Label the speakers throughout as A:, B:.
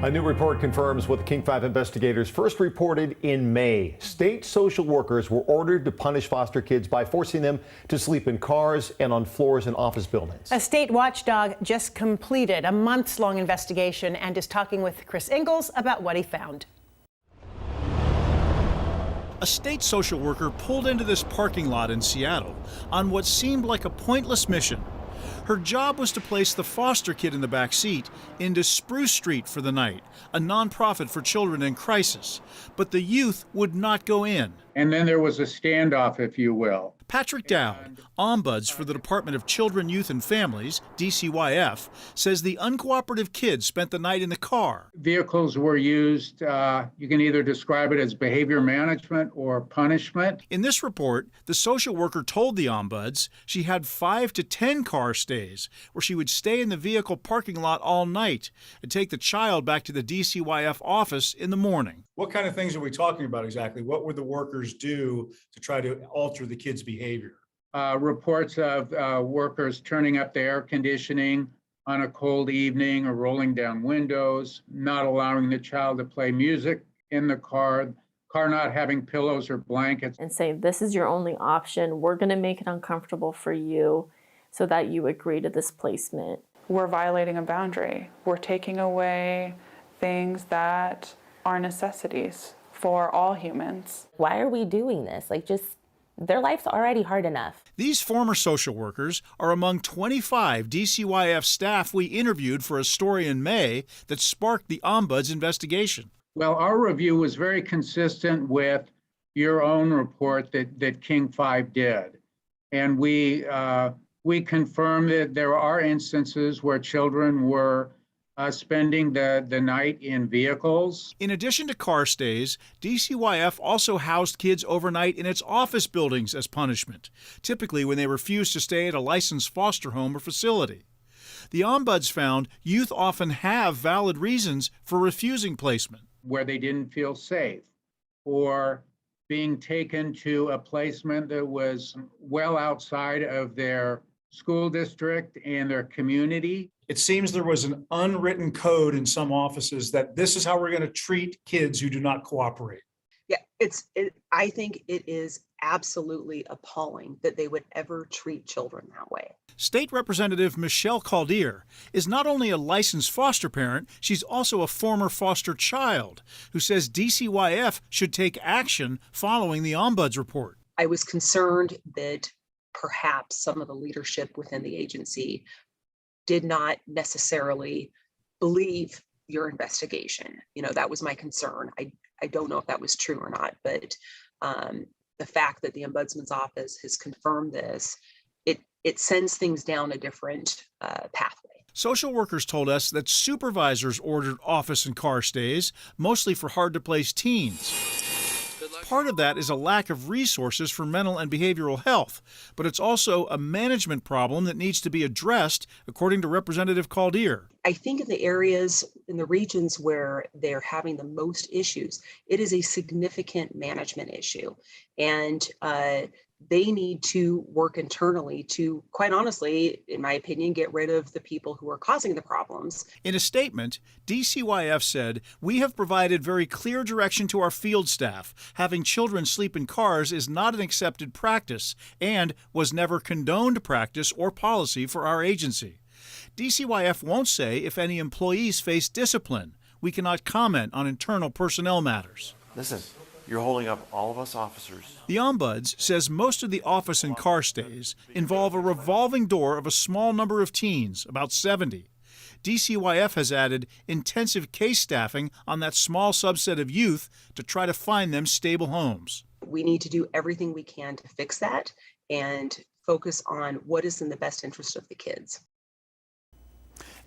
A: A new report confirms what the King 5 investigators first reported in May. State social workers were ordered to punish foster kids by forcing them to sleep in cars and on floors in office buildings.
B: A state watchdog just completed a months-long investigation and is talking with Chris Ingalls about what he found.
C: A state social worker pulled into this parking lot in Seattle on what seemed like a pointless mission. Her job was to place the foster kid in the back seat into Spruce Street for the night, a nonprofit for children in crisis. But the youth would not go in.
D: And then there was a standoff, if you will.
C: Patrick Dowd, ombuds for the Department of Children, Youth and Families, DCYF, says the uncooperative kids spent the night in the car.
D: Vehicles were used, you can either describe it as behavior management or punishment.
C: In this report, the social worker told the ombuds she had 5 to 10 car stays where she would stay in the vehicle parking lot all night and take the child back to the DCYF office in the morning.
E: What kind of things are we talking about exactly? What would the workers do to try to alter the kids' behavior?
D: Reports of workers turning up the air conditioning on a cold evening or rolling down windows, not allowing the child to play music in the car not having pillows or blankets.
F: And say, this is your only option. We're going to make it uncomfortable for you so that you agree to this placement.
G: We're violating a boundary. We're taking away things that are necessities for all humans.
H: Why are we doing this? Their life's already hard enough.
C: These former social workers are among 25 DCYF staff we interviewed for a story in May that sparked the Ombuds investigation.
D: Well, our review was very consistent with your own report that King 5 did. And we confirmed that there are instances where children were spending the night in vehicles.
C: In addition to car stays, DCYF also housed kids overnight in its office buildings as punishment, typically when they refused to stay at a licensed foster home or facility. The ombuds found youth often have valid reasons for refusing placement.
D: Where they didn't feel safe, or being taken to a placement that was well outside of their school district and their community.
E: It seems there was an unwritten code in some offices that this is how we're going to treat kids who do not cooperate.
I: Yeah, I think it is absolutely appalling that they would ever treat children that way.
C: State Representative Michelle Caldier is not only a licensed foster parent, she's also a former foster child who says DCYF should take action following the Ombuds report.
I: I was concerned that perhaps some of the leadership within the agency did not necessarily believe your investigation. That was my concern. I don't know if that was true or not, but the fact that the Ombudsman's office has confirmed this, it sends things down a different pathway.
C: Social workers told us that supervisors ordered office and car stays, mostly for hard-to-place teens. Part of that is a lack of resources for mental and behavioral health, but it's also a management problem that needs to be addressed, according to Representative Caldier.
I: I think in the areas, in the regions where they're having the most issues, it is a significant management issue. And they need to work internally to, quite honestly, in my opinion, get rid of the people who are causing the problems.
C: In a statement, DCYF said, "We have provided very clear direction to our field staff. Having children sleep in cars is not an accepted practice and was never condoned practice or policy for our agency." DCYF won't say if any employees face discipline. We cannot comment on internal personnel matters.
J: Listen. You're holding up all of us officers.
C: The Ombuds says most of the office and car stays involve a revolving door of a small number of teens, about 70. DCYF has added intensive case staffing on that small subset of youth to try to find them stable homes.
I: We need to do everything we can to fix that and focus on what is in the best interest of the kids.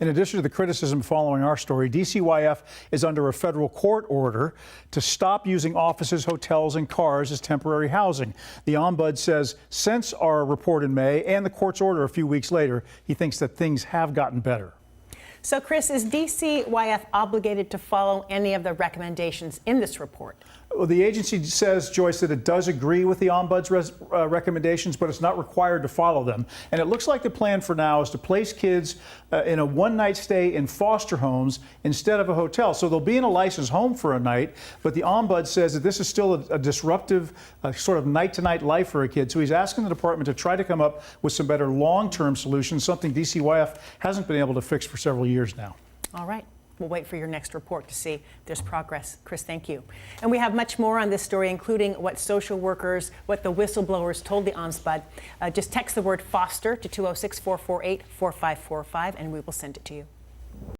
K: In addition to the criticism following our story, DCYF is under a federal court order to stop using offices, hotels, and cars as temporary housing. The Ombuds says since our report in May and the court's order a few weeks later, he thinks that things have gotten better.
B: So, Chris, is DCYF obligated to follow any of the recommendations in this report?
K: Well, the agency says, Joyce, that it does agree with the Ombuds recommendations, but it's not required to follow them. And it looks like the plan for now is to place kids in a one-night stay in foster homes instead of a hotel. So they'll be in a licensed home for a night, but the Ombuds says that this is still a disruptive sort of night-to-night life for a kid. So he's asking the department to try to come up with some better long-term solutions, something DCYF hasn't been able to fix for several years now.
B: All right. We'll wait for your next report to see if there's progress. Chris, thank you. And we have much more on this story, including what social workers, what the whistleblowers told the Ombudsman. Just text the word foster to 206-448-4545, and we will send it to you.